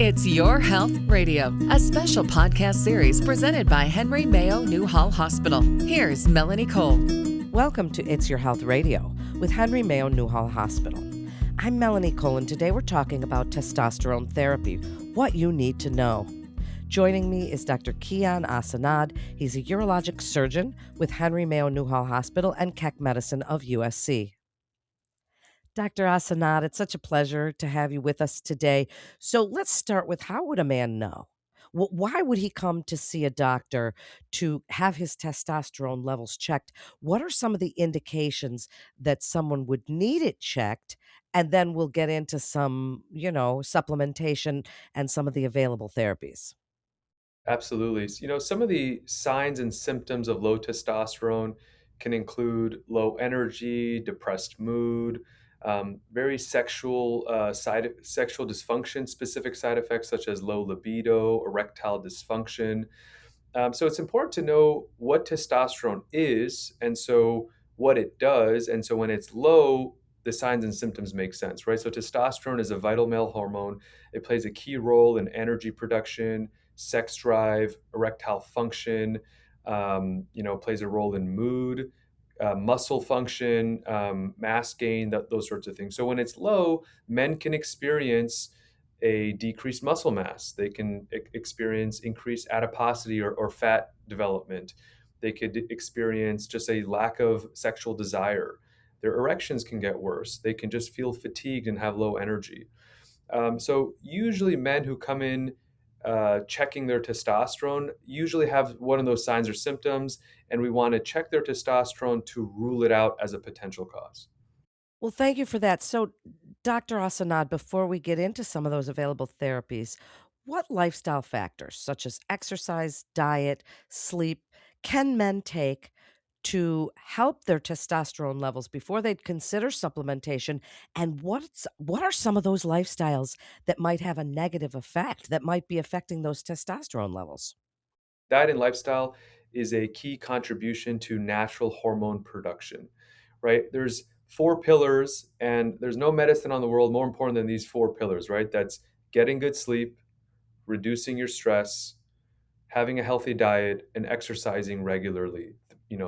It's Your Health Radio, a special podcast series presented by Henry Mayo Newhall Hospital. Here's Melanie Cole. Welcome to It's Your Health Radio with Henry Mayo Newhall Hospital. I'm Melanie Cole, and today we're talking about testosterone therapy, what you need to know. Joining me is Dr. Kian Asanad. He's a urologic surgeon with Henry Mayo Newhall Hospital and Keck Medicine of USC. Dr. Asanad, it's such a pleasure to have you with us today. So let's start with, how would a man know? Why would he come to see a doctor to have his testosterone levels checked? What are some of the indications that someone would need it checked? And then we'll get into some, supplementation and some of the available therapies. Absolutely. Some of the signs and symptoms of low testosterone can include low energy, depressed mood, very sexual dysfunction, specific side effects such as low libido, erectile dysfunction. So it's important to know what testosterone is, and so what it does, and so when it's low, the signs and symptoms make sense, right? So testosterone is a vital male hormone. It plays a key role in energy production, sex drive, erectile function. Plays a role in mood, muscle function, mass gain, those sorts of things. So when it's low, men can experience a decreased muscle mass. They can experience increased adiposity or fat development. They could experience just a lack of sexual desire. Their erections can get worse. They can just feel fatigued and have low energy. So usually men who come in checking their testosterone usually have one of those signs or symptoms, and we want to check their testosterone to rule it out as a potential cause. Well, thank you for that. So, Dr. Asanad, before we get into some of those available therapies, what lifestyle factors, such as exercise, diet, sleep, can men take to help their testosterone levels before they'd consider supplementation? And what are some of those lifestyles that might have a negative effect, that might be affecting those testosterone levels? Diet and lifestyle is a key contribution to natural hormone production, right? There's four pillars, and there's no medicine on the world more important than these four pillars, right? That's getting good sleep, reducing your stress, having a healthy diet, and exercising regularly,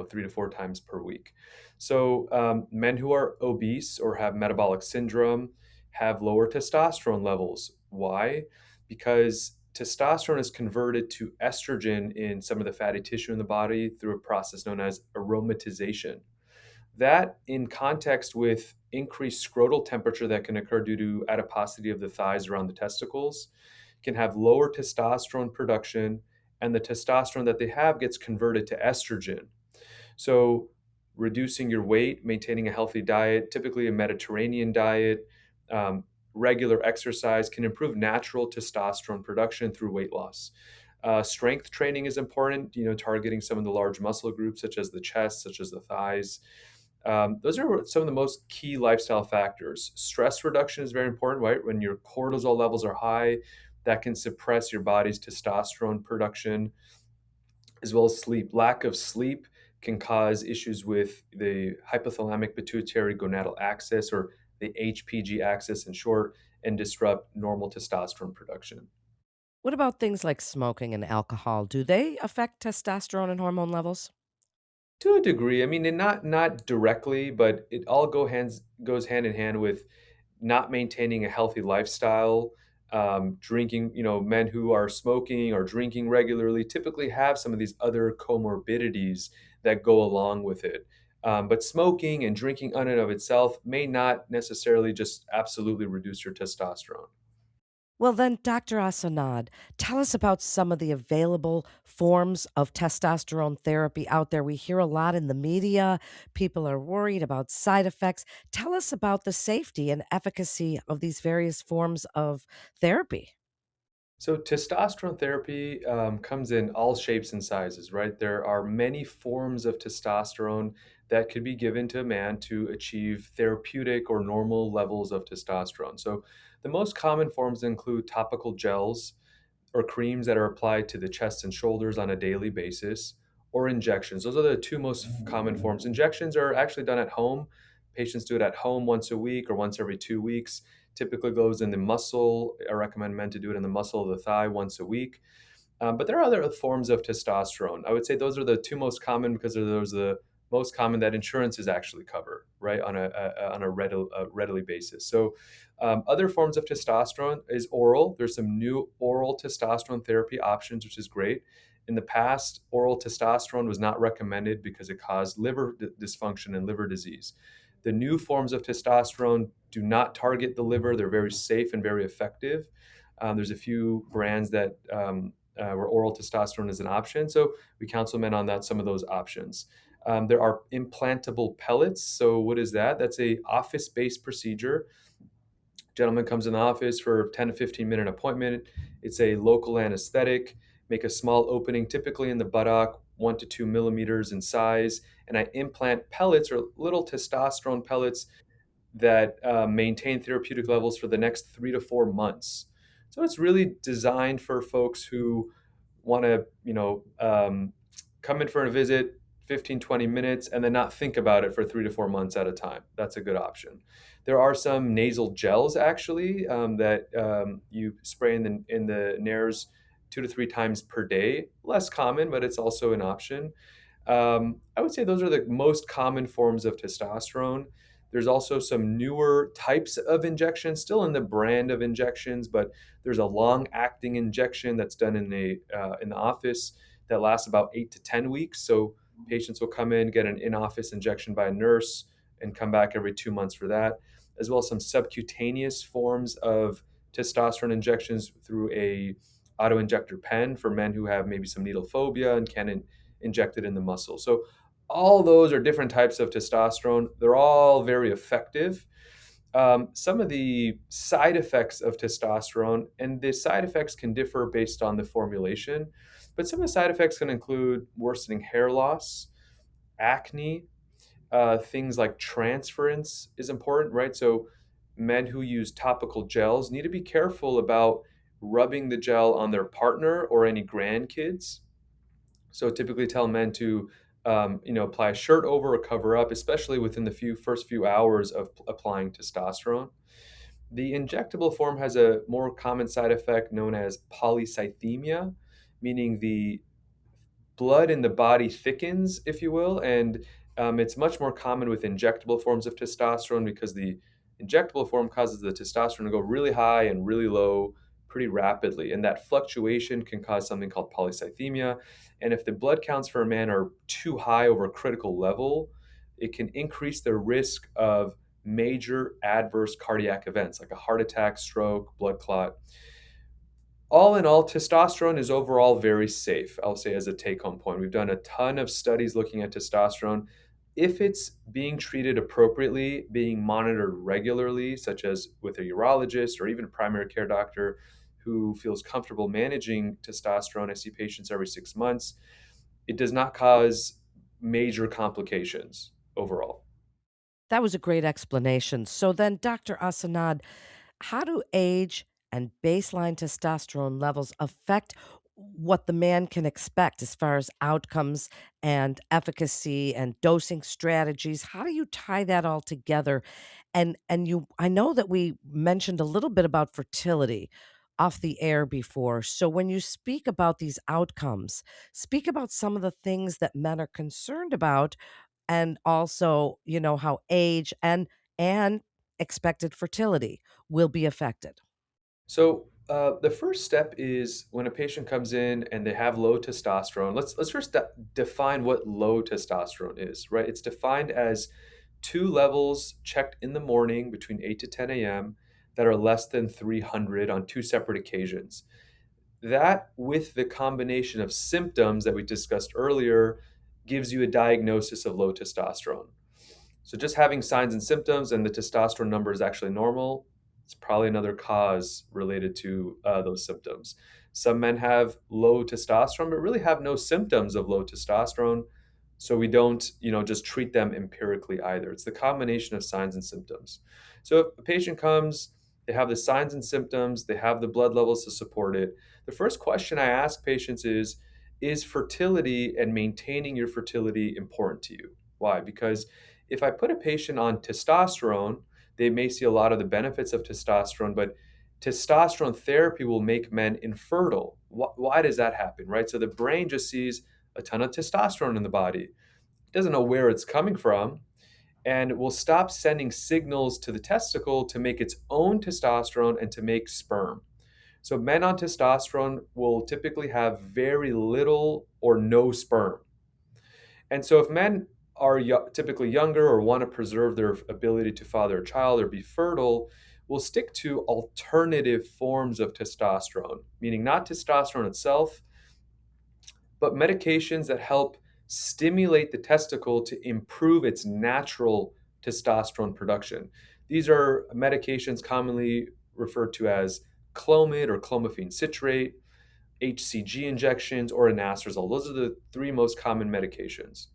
3 to 4 times per week. So men who are obese or have metabolic syndrome have lower testosterone levels. Why? Because testosterone is converted to estrogen in some of the fatty tissue in the body through a process known as aromatization. That, in context with increased scrotal temperature that can occur due to adiposity of the thighs around the testicles, can have lower testosterone production, and the testosterone that they have gets converted to estrogen. So, reducing your weight, maintaining a healthy diet, typically a Mediterranean diet, um, regular exercise can improve natural testosterone production through weight loss. Strength training is important, targeting some of the large muscle groups, such as the chest, such as the thighs. Those are some of the most key lifestyle factors. Stress reduction is very important, right? When your cortisol levels are high, that can suppress your body's testosterone production, as well as sleep. Lack of sleep can cause issues with the hypothalamic pituitary gonadal axis, or the HPG axis in short, and disrupt normal testosterone production. What about things like smoking and alcohol? Do they affect testosterone and hormone levels? To a degree, I mean, and not directly, but it all goes hand in hand with not maintaining a healthy lifestyle. Drinking, men who are smoking or drinking regularly typically have some of these other comorbidities that go along with it. But smoking and drinking on and of itself may not necessarily just absolutely reduce your testosterone. Well, then, Dr. Asanad, tell us about some of the available forms of testosterone therapy out there. We hear a lot in the media. People are worried about side effects. Tell us about the safety and efficacy of these various forms of therapy. So testosterone therapy comes in all shapes and sizes, right? There are many forms of testosterone that could be given to a man to achieve therapeutic or normal levels of testosterone. So the most common forms include topical gels or creams that are applied to the chest and shoulders on a daily basis, or injections. Those are the two most common forms. Injections are actually done at home. Patients do it at home once a week or once every 2 weeks. typically goes in the muscle. I recommend men to do it in the muscle of the thigh once a week. But there are other forms of testosterone. I would say those are the two most common because those are the most common that insurances actually cover, right, on a readily basis. So, other forms of testosterone is oral. There's some new oral testosterone therapy options, which is great. In the past, oral testosterone was not recommended because it caused liver dysfunction and liver disease. The new forms of testosterone do not target the liver. They're very safe and very effective. There's a few brands that where oral testosterone is an option. So we counsel men on that, some of those options. There are implantable pellets. So what is that? That's a office-based procedure. Gentleman comes in the office for a 10 to 15-minute appointment. It's a local anesthetic. Make a small opening, typically in the buttock, 1 to 2 millimeters in size, and I implant pellets or little testosterone pellets that maintain therapeutic levels for the next 3 to 4 months. So it's really designed for folks who want to, come in for a visit, 15, 20 minutes, and then not think about it for 3 to 4 months at a time. That's a good option. There are some nasal gels actually that you spray in the nares 2 to 3 times per day. Less common, but it's also an option. I would say those are the most common forms of testosterone. There's also some newer types of injections, still in the brand of injections, but there's a long-acting injection that's done in the office that lasts about 8 to 10 weeks. So patients will come in, get an in-office injection by a nurse, and come back every 2 months for that, as well as some subcutaneous forms of testosterone injections through a auto-injector pen for men who have maybe some needle phobia and can inject it in the muscle. So all those are different types of testosterone. They're all very effective. Some of the side effects of testosterone, and the side effects can differ based on the formulation, but some of the side effects can include worsening hair loss, acne, things like transference is important, right? So men who use topical gels need to be careful about rubbing the gel on their partner or any grandkids. So typically tell men to apply a shirt over or cover up, especially within the first few hours of applying testosterone. The injectable form has a more common side effect known as polycythemia, meaning the blood in the body thickens, if you will, and it's much more common with injectable forms of testosterone because the injectable form causes the testosterone to go really high and really low pretty rapidly, and that fluctuation can cause something called polycythemia. And if the blood counts for a man are too high over a critical level, it can increase the risk of major adverse cardiac events like a heart attack, stroke, blood clot. All in all, testosterone is overall very safe, I'll say, as a take home point. We've done a ton of studies looking at testosterone. If it's being treated appropriately, being monitored regularly, such as with a urologist or even a primary care doctor who feels comfortable managing testosterone, I see patients every 6 months, it does not cause major complications overall. That was a great explanation. So then, Dr. Asanad, how do age and baseline testosterone levels affect what the man can expect as far as outcomes and efficacy and dosing strategies? How do you tie that all together? And you I know that we mentioned a little bit about fertility off the air before. So when you speak about these outcomes, speak about some of the things that men are concerned about and also, how age and expected fertility will be affected. So the first step is when a patient comes in and they have low testosterone. Let's first define what low testosterone is, right? It's defined as two levels checked in the morning between 8 to 10 a.m. that are less than 300 on two separate occasions. That, with the combination of symptoms that we discussed earlier, gives you a diagnosis of low testosterone. So just having signs and symptoms and the testosterone number is actually normal, it's probably another cause related to those symptoms. Some men have low testosterone, but really have no symptoms of low testosterone. So we don't, just treat them empirically either. It's the combination of signs and symptoms. So if a patient comes, they have the signs and symptoms, they have the blood levels to support it. The first question I ask patients is fertility and maintaining your fertility important to you? Why? Because if I put a patient on testosterone, They may see a lot of the benefits of testosterone, but testosterone therapy will make men infertile. Why does that happen, right? So the brain just sees a ton of testosterone in the body. It doesn't know where it's coming from, and will stop sending signals to the testicle to make its own testosterone and to make sperm. So men on testosterone will typically have very little or no sperm. And so if men are typically younger or want to preserve their ability to father a child or be fertile, will stick to alternative forms of testosterone, meaning not testosterone itself, but medications that help stimulate the testicle to improve its natural testosterone production. These are medications commonly referred to as Clomid or clomiphene citrate, HCG injections, or anastrozole. Those are the three most common medications.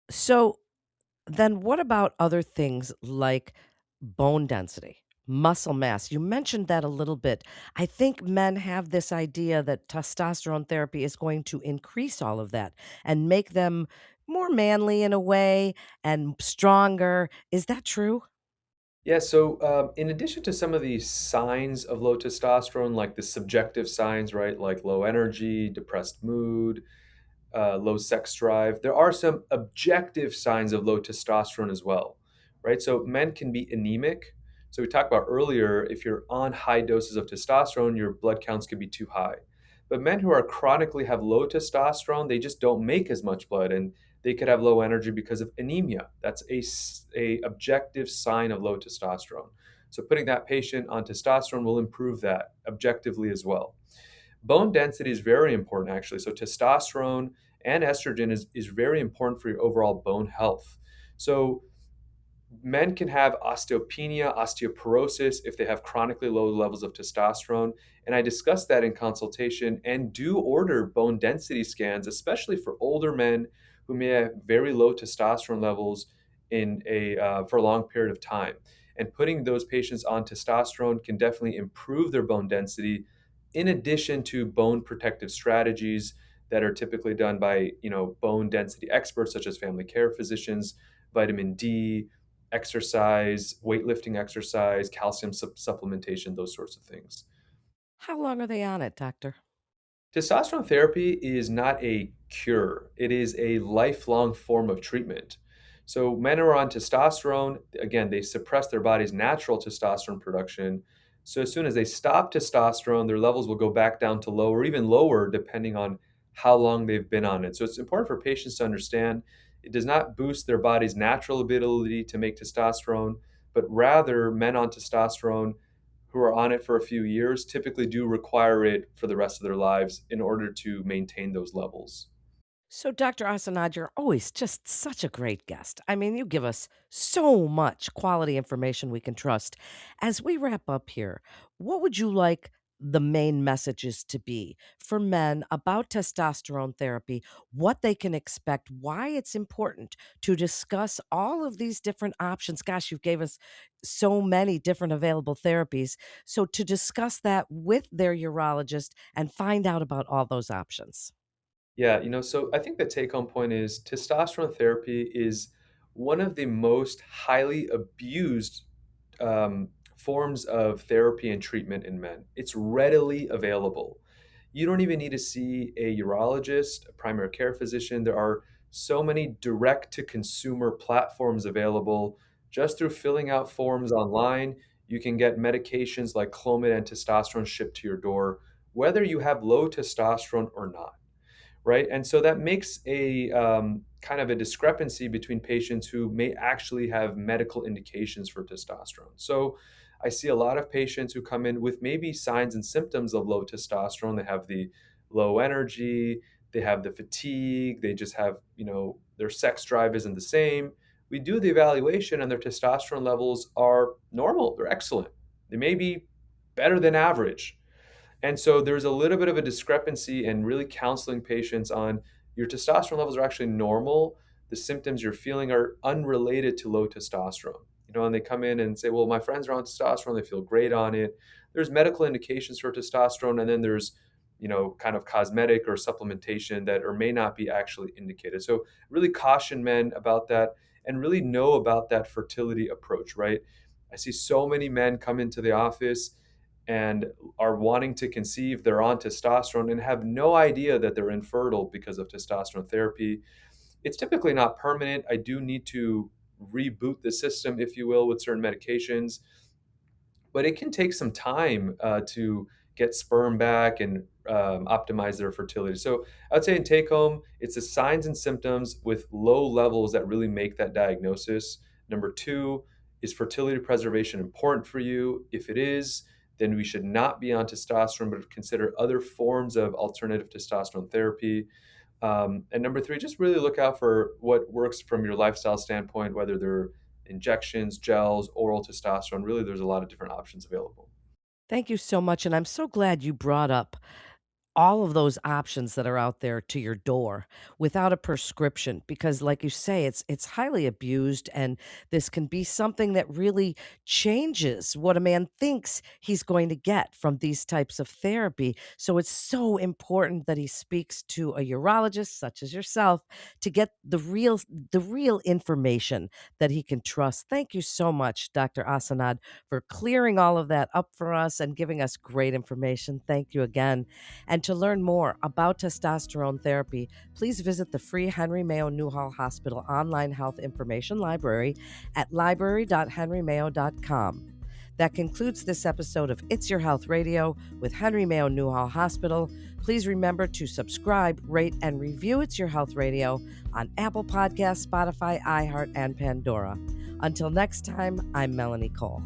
So then what about other things like bone density, muscle mass? You mentioned that a little bit. I think men have this idea that testosterone therapy is going to increase all of that and make them more manly in a way and stronger. Is that true? Yeah, so in addition to some of the signs of low testosterone, like the subjective signs, right, like low energy, depressed mood, low sex drive. There are some objective signs of low testosterone as well, right? So men can be anemic. So we talked about earlier, if you're on high doses of testosterone, your blood counts could be too high. But men who are chronically have low testosterone, they just don't make as much blood, and they could have low energy because of anemia. That's a objective sign of low testosterone. So putting that patient on testosterone will improve that objectively as well. Bone density is very important, actually. So, testosterone and estrogen is very important for your overall bone health. So, men can have osteopenia, osteoporosis if they have chronically low levels of testosterone. And I discuss that in consultation and do order bone density scans, especially for older men who may have very low testosterone levels for a long period of time. And putting those patients on testosterone can definitely improve their bone density, in addition to bone protective strategies that are typically done by bone density experts such as family care physicians, vitamin D, exercise, weightlifting exercise, calcium supplementation, those sorts of things. How long are they on it, doctor? Testosterone therapy is not a cure, it is a lifelong form of treatment. So, men who are on testosterone, again, they suppress their body's natural testosterone production. So, as soon as they stop testosterone, their levels will go back down to low or even lower, depending on how long they've been on it. So, it's important for patients to understand it does not boost their body's natural ability to make testosterone, but rather, men on testosterone who are on it for a few years typically do require it for the rest of their lives in order to maintain those levels. So, Dr. Asanad, you're always just such a great guest. I mean, you give us so much quality information we can trust. As we wrap up here, what would you like the main messages to be for men about testosterone therapy, what they can expect, why it's important to discuss all of these different options? Gosh, you gave us so many different available therapies. So, to discuss that with their urologist and find out about all those options. Yeah, so I think the take home point is testosterone therapy is one of the most highly abused forms of therapy and treatment in men. It's readily available. You don't even need to see a urologist, a primary care physician. There are so many direct to consumer platforms available. Just through filling out forms online, you can get medications like Clomid and testosterone shipped to your door, whether you have low testosterone or not, right? And so that makes a kind of a discrepancy between patients who may actually have medical indications for testosterone. So I see a lot of patients who come in with maybe signs and symptoms of low testosterone. They have the low energy, they have the fatigue, they just have, their sex drive isn't the same. We do the evaluation and their testosterone levels are normal, they're excellent. They may be better than average, and so there's a little bit of a discrepancy in really counseling patients on your testosterone levels are actually normal. The symptoms you're feeling are unrelated to low testosterone. And they come in and say, well, my friends are on testosterone, they feel great on it. There's medical indications for testosterone, and then there's, kind of cosmetic or supplementation that or may not be actually indicated. So really caution men about that and really know about that fertility approach, right? I see so many men come into the office and are wanting to conceive. They're on testosterone and have no idea that they're infertile because of testosterone therapy. It's typically not permanent. I do need to reboot the system, if you will, with certain medications, but it can take some time to get sperm back and optimize their fertility. So I would say in take home, it's the signs and symptoms with low levels that really make that diagnosis. Number two, is fertility preservation important for you? If it is, then we should not be on testosterone, but consider other forms of alternative testosterone therapy. And number three, just really look out for what works from your lifestyle standpoint, whether they're injections, gels, oral testosterone. Really, there's a lot of different options available. Thank you so much. And I'm so glad you brought up all of those options that are out there to your door without a prescription, because like you say, it's highly abused, and this can be something that really changes what a man thinks he's going to get from these types of therapy. So it's so important that he speaks to a urologist such as yourself to get the real information that he can trust. Thank you so much, Dr. Asanad, for clearing all of that up for us and giving us great information. Thank you again. And to learn more about testosterone therapy, please visit the free Henry Mayo Newhall Hospital online health information library at library.henrymayo.com. That concludes this episode of It's Your Health Radio with Henry Mayo Newhall Hospital. Please remember to subscribe, rate, and review It's Your Health Radio on Apple Podcasts, Spotify, iHeart, and Pandora. Until next time, I'm Melanie Cole.